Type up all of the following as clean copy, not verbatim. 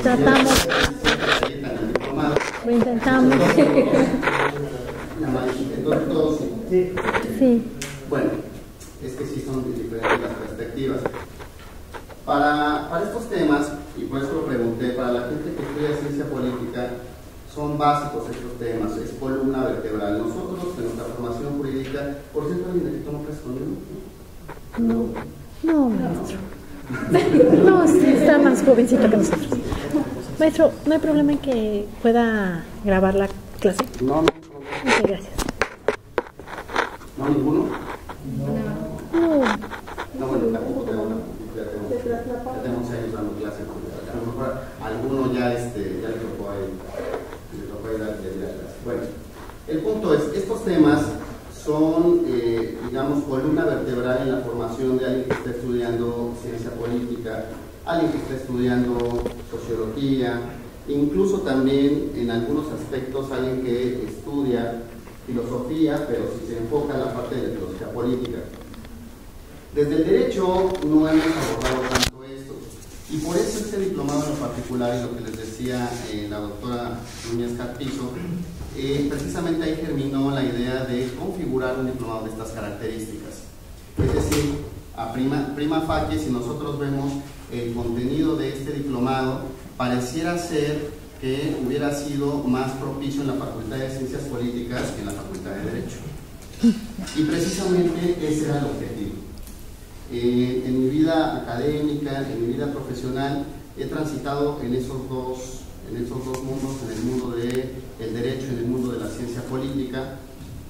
Tratamos. Lo intentamos. Entonces todos sí. Sí. Bueno, es que sí son diferentes las perspectivas. Para estos temas, y por eso lo pregunté, para la gente que estudia ciencia política, son básicos estos temas, es columna vertebral. Nosotros, en nuestra formación jurídica, por cierto, ¿alguien de aquí toma clases conmigo? No, maestro. No, sí, está más jovencito que nosotros. Maestro, ¿no hay problema en que pueda grabar la clase? No. Muchas gracias. ¿No ninguno? No. No, bueno, tampoco tengo una. Ya tenemos años dando clases. A lo mejor alguno ya le tocó ahí dar clases. Bueno, el punto es, estos temas son, digamos, columna vertebral en la formación de alguien que está estudiando ciencia política, alguien que está estudiando sociología, incluso también en algunos aspectos alguien que estudia filosofía, pero si se enfoca en la parte de filosofía política. Desde el derecho no hemos abordado tanto esto, y por eso este diplomado en lo particular, y lo que les decía la doctora Núñez Carpizo, precisamente ahí germinó la idea de configurar un diplomado de estas características. Es decir, a prima facie, si nosotros vemos el contenido de este diplomado, pareciera ser que hubiera sido más propicio en la Facultad de Ciencias Políticas que en la Facultad de Derecho. Y precisamente ese era el objetivo. En mi vida académica, en mi vida profesional, he transitado en esos dos mundos, en el mundo del derecho y en el mundo de la ciencia política,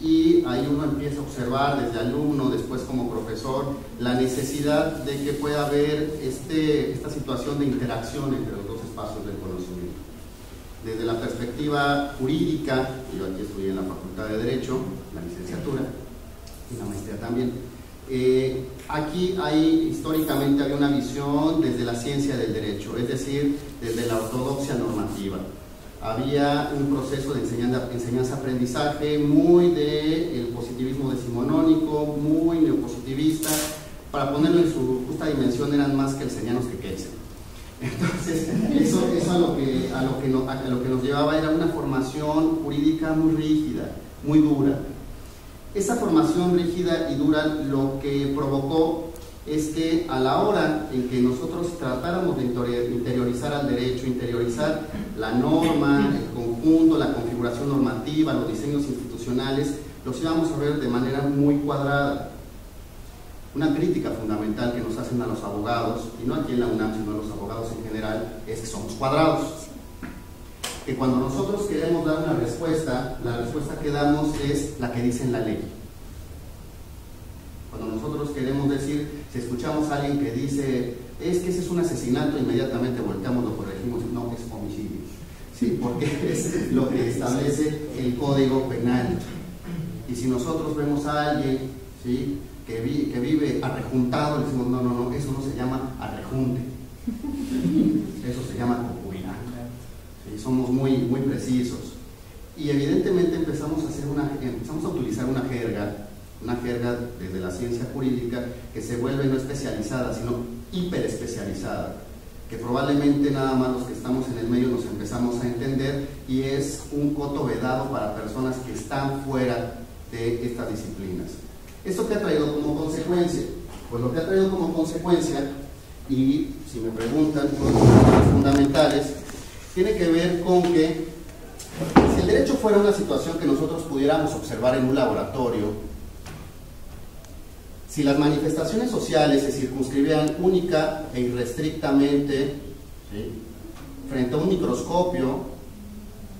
y ahí uno empieza a observar desde alumno, después como profesor, la necesidad de que pueda haber esta situación de interacción entre los dos espacios del conocimiento. Desde la perspectiva jurídica, yo aquí estudié en la Facultad de Derecho, la licenciatura y la maestría también. Aquí históricamente había una visión desde la ciencia del derecho, es decir, desde la ortodoxia normativa. Había un proceso de enseñanza-aprendizaje muy del positivismo decimonónico, muy neopositivista. Para ponerlo en su justa dimensión, eran más kelsenianos que Kelsen. Entonces, eso a lo que nos llevaba era una formación jurídica muy rígida, muy dura. Esa formación rígida y dura lo que provocó es que a la hora en que nosotros tratáramos de interiorizar al derecho, interiorizar la norma, el conjunto, la configuración normativa, los diseños institucionales, los íbamos a ver de manera muy cuadrada. Una crítica fundamental que nos hacen a los abogados, y no aquí en la UNAM, sino a los abogados en general, es que somos cuadrados. Que cuando nosotros queremos dar una respuesta, la respuesta que damos es la que dice en la ley. Cuando nosotros queremos decir, si escuchamos a alguien que dice, es que ese es un asesinato, inmediatamente volteamos, lo corregimos, no, es homicidio. ¿Sí? Porque es lo que establece el Código Penal. Y si nosotros vemos a alguien, ¿sí?, que vive arrejuntado, le decimos, no, eso no se llama arrejunte. Eso se llama concubinato. ¿Sí? Somos muy precisos. Y evidentemente empezamos a utilizar una jerga desde la ciencia jurídica que se vuelve no especializada, sino hiperespecializada, que probablemente nada más los que estamos en el medio nos empezamos a entender, y es un coto vedado para personas que están fuera de estas disciplinas. ¿Esto qué ha traído como consecuencia? Pues lo que ha traído como consecuencia, y si me preguntan, los fundamentales, tiene que ver con que si el derecho fuera una situación que nosotros pudiéramos observar en un laboratorio, si las manifestaciones sociales se circunscribieran única e irrestrictamente, ¿sí?, frente a un microscopio,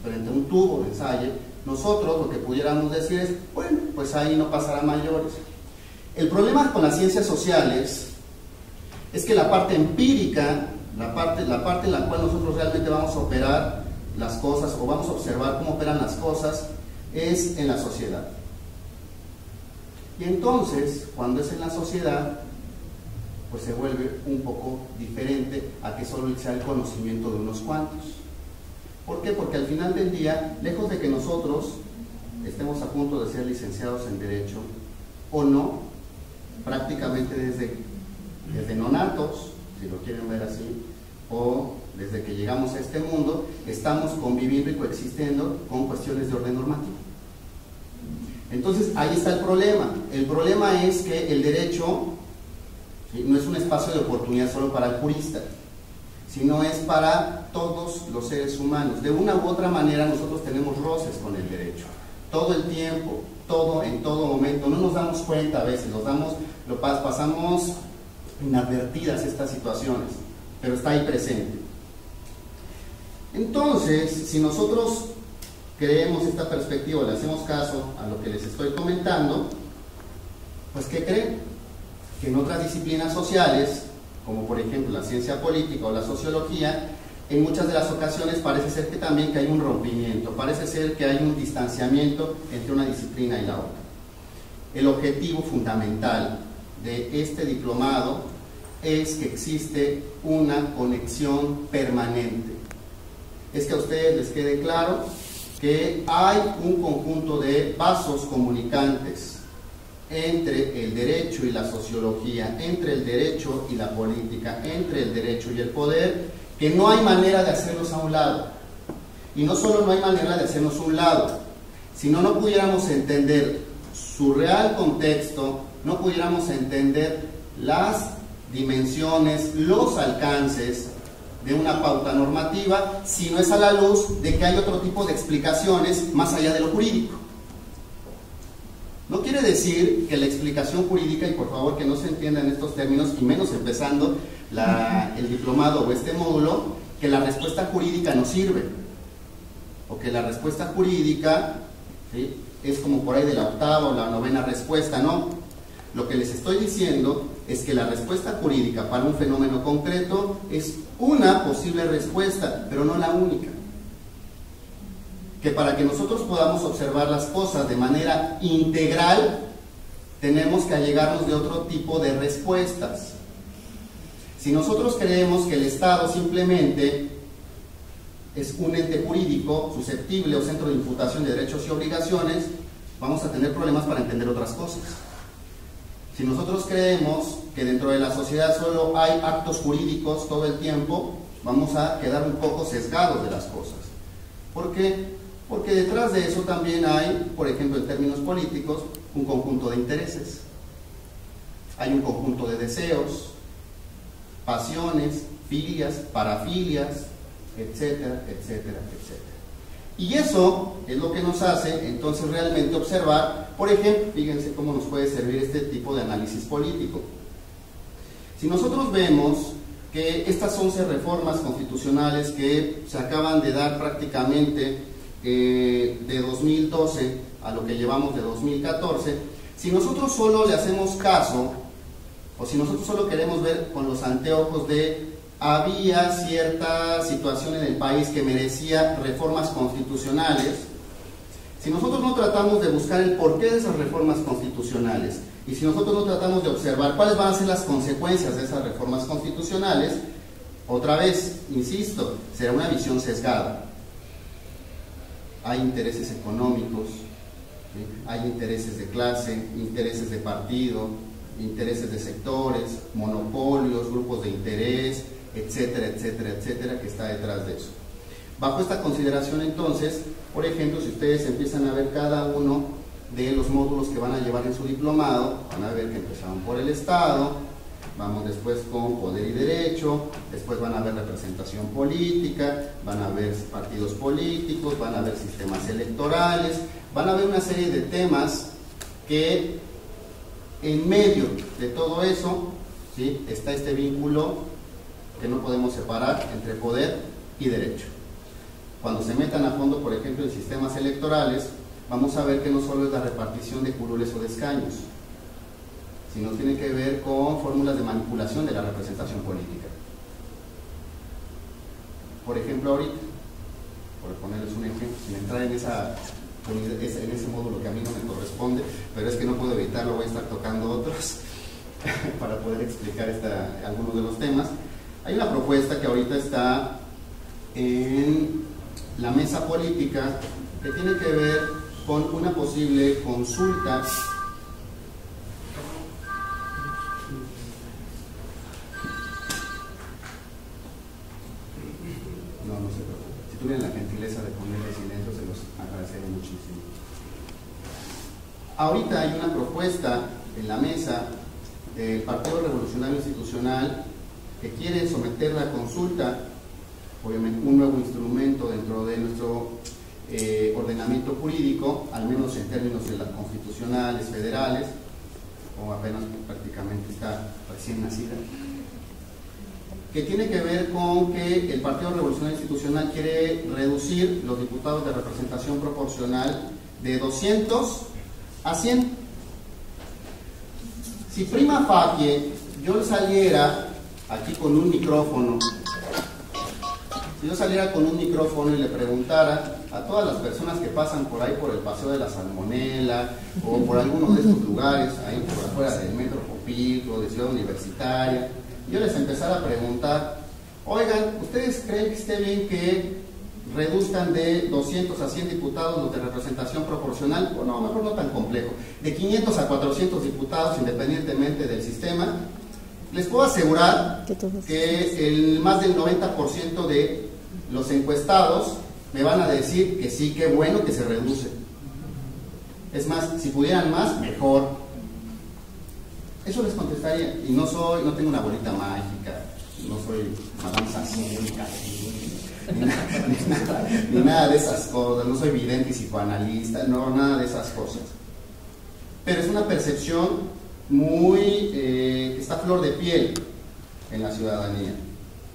frente a un tubo de ensayo, nosotros lo que pudiéramos decir es, bueno, pues ahí no pasará mayores. El problema con las ciencias sociales es que la parte empírica, la parte en la cual nosotros realmente vamos a operar las cosas, o vamos a observar cómo operan las cosas, es en la sociedad. Y entonces, cuando es en la sociedad, pues se vuelve un poco diferente a que solo sea el conocimiento de unos cuantos. ¿Por qué? Porque al final del día, lejos de que nosotros estemos a punto de ser licenciados en Derecho o no, prácticamente desde nonatos, si lo quieren ver así, o desde que llegamos a este mundo, estamos conviviendo y coexistiendo con cuestiones de orden normativo. Entonces, ahí está el problema. El problema es que el derecho, ¿sí?, no es un espacio de oportunidad solo para el jurista, sino es para todos los seres humanos. De una u otra manera nosotros tenemos roces con el derecho. Todo el tiempo, en todo momento. No nos damos cuenta a veces, pasamos inadvertidas estas situaciones, pero está ahí presente. Entonces, si nosotros creemos esta perspectiva, le hacemos caso a lo que les estoy comentando, pues ¿qué creen? Que en otras disciplinas sociales, como por ejemplo la ciencia política o la sociología, en muchas de las ocasiones parece ser que también que hay un rompimiento, parece ser que hay un distanciamiento entre una disciplina y la otra. El objetivo fundamental de este diplomado es que existe una conexión permanente. Es que a ustedes les quede claro que hay un conjunto de vasos comunicantes entre el derecho y la sociología, entre el derecho y la política, entre el derecho y el poder, que no hay manera de hacerlos a un lado. Y no solo no hay manera de hacernos a un lado, sino no pudiéramos entender su real contexto, no pudiéramos entender las dimensiones, los alcances de una pauta normativa, si no es a la luz de que hay otro tipo de explicaciones más allá de lo jurídico. No quiere decir que la explicación jurídica, y por favor que no se entienda en estos términos, y menos empezando el diplomado o este módulo, que la respuesta jurídica no sirve, o que la respuesta jurídica, ¿sí?, es como por ahí de la octava o la novena respuesta. No, lo que les estoy diciendo es que la respuesta jurídica para un fenómeno concreto es una posible respuesta, pero no la única. Que para que nosotros podamos observar las cosas de manera integral, tenemos que allegarnos de otro tipo de respuestas. Si nosotros creemos que el Estado simplemente es un ente jurídico susceptible o centro de imputación de derechos y obligaciones, vamos a tener problemas para entender otras cosas. Si nosotros creemos que dentro de la sociedad solo hay actos jurídicos todo el tiempo, vamos a quedar un poco sesgados de las cosas. ¿Por qué? Porque detrás de eso también hay, por ejemplo, en términos políticos, un conjunto de intereses. Hay un conjunto de deseos, pasiones, filias, parafilias, etcétera, etcétera, etcétera. Y eso es lo que nos hace entonces realmente observar, por ejemplo, fíjense cómo nos puede servir este tipo de análisis político. Si nosotros vemos que estas 11 reformas constitucionales que se acaban de dar prácticamente de 2012 a lo que llevamos de 2014, si nosotros solo le hacemos caso, o si nosotros solo queremos ver con los anteojos de había cierta situación en el país que merecía reformas constitucionales, si nosotros no tratamos de buscar el porqué de esas reformas constitucionales, y si nosotros no tratamos de observar cuáles van a ser las consecuencias de esas reformas constitucionales, otra vez, insisto, será una visión sesgada. Hay intereses económicos, ¿sí?, hay intereses de clase, intereses de partido, intereses de sectores, monopolios, grupos de interés, etcétera, etcétera, etcétera, que está detrás de eso. Bajo esta consideración, entonces, por ejemplo, si ustedes empiezan a ver cada uno de los módulos que van a llevar en su diplomado, van a ver que empezaron por el Estado, vamos después con poder y derecho, después van a ver representación política, van a ver partidos políticos, van a ver sistemas electorales, van a ver una serie de temas que en medio de todo eso, ¿sí?, está este vínculo que no podemos separar entre poder y derecho. Cuando se metan a fondo, por ejemplo, en sistemas electorales, vamos a ver que no solo es la repartición de curules o de escaños, sino tiene que ver con fórmulas de manipulación de la representación política. Por ejemplo, ahorita, por ponerles un ejemplo, sin entrar en ese módulo que a mí no me corresponde, pero es que no puedo evitarlo, voy a estar tocando otros para poder explicar algunos de los temas. Hay una propuesta que ahorita está en la mesa política que tiene que ver con una posible consulta tuvieran la gentileza de ponerle silencio, se los agradecería muchísimo. Ahorita hay una propuesta en la mesa del Partido Revolucionario Institucional que quiere someter la consulta, obviamente un nuevo instrumento dentro de nuestro ordenamiento jurídico, al menos en términos de las constitucionales, federales, o apenas prácticamente está recién nacida, que tiene que ver con que el Partido Revolucionario Institucional quiere reducir los diputados de representación proporcional de 200 a 100. Si prima facie yo saliera aquí con un micrófono, si yo saliera con un micrófono y le preguntara a todas las personas que pasan por ahí por el Paseo de la Salmonela o por alguno de estos lugares, ahí por afuera del Metro Popilco, de Ciudad Universitaria, yo les empezara a preguntar, oigan, ¿ustedes creen que esté bien que reduzcan de 200 a 100 diputados los de representación proporcional? O no, mejor no tan complejo, de 500 a 400 diputados independientemente del sistema. Les puedo asegurar que más del 90% de los encuestados me van a decir que sí, qué bueno que se reduce. Es más, si pudieran más, mejor. Eso les contestaría. Y no tengo una bolita mágica, no soy Madame Sassouka, ni nada de esas cosas, no soy vidente y psicoanalista, no, nada de esas cosas. Pero es una percepción muy que está a flor de piel en la ciudadanía.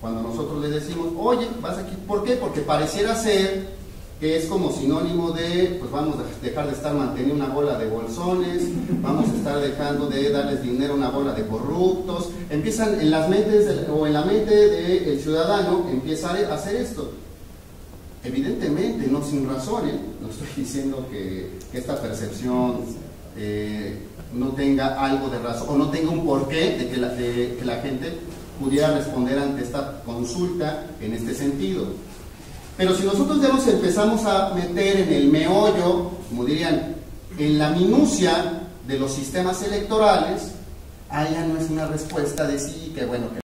Cuando nosotros les decimos, oye, vas aquí, ¿por qué? Porque pareciera ser que es como sinónimo de, pues vamos a dejar de estar manteniendo una bola de bolsones, vamos a estar dejando de darles dinero a una bola de corruptos. Empiezan en las mentes en la mente del ciudadano, empieza a hacer esto. Evidentemente, no sin razón, no estoy diciendo que esta percepción no tenga algo de razón o no tenga un porqué de que la gente pudiera responder ante esta consulta en este sentido. Pero si nosotros ya nos empezamos a meter en el meollo, como dirían, en la minucia de los sistemas electorales, ya no es una respuesta de sí, que bueno, que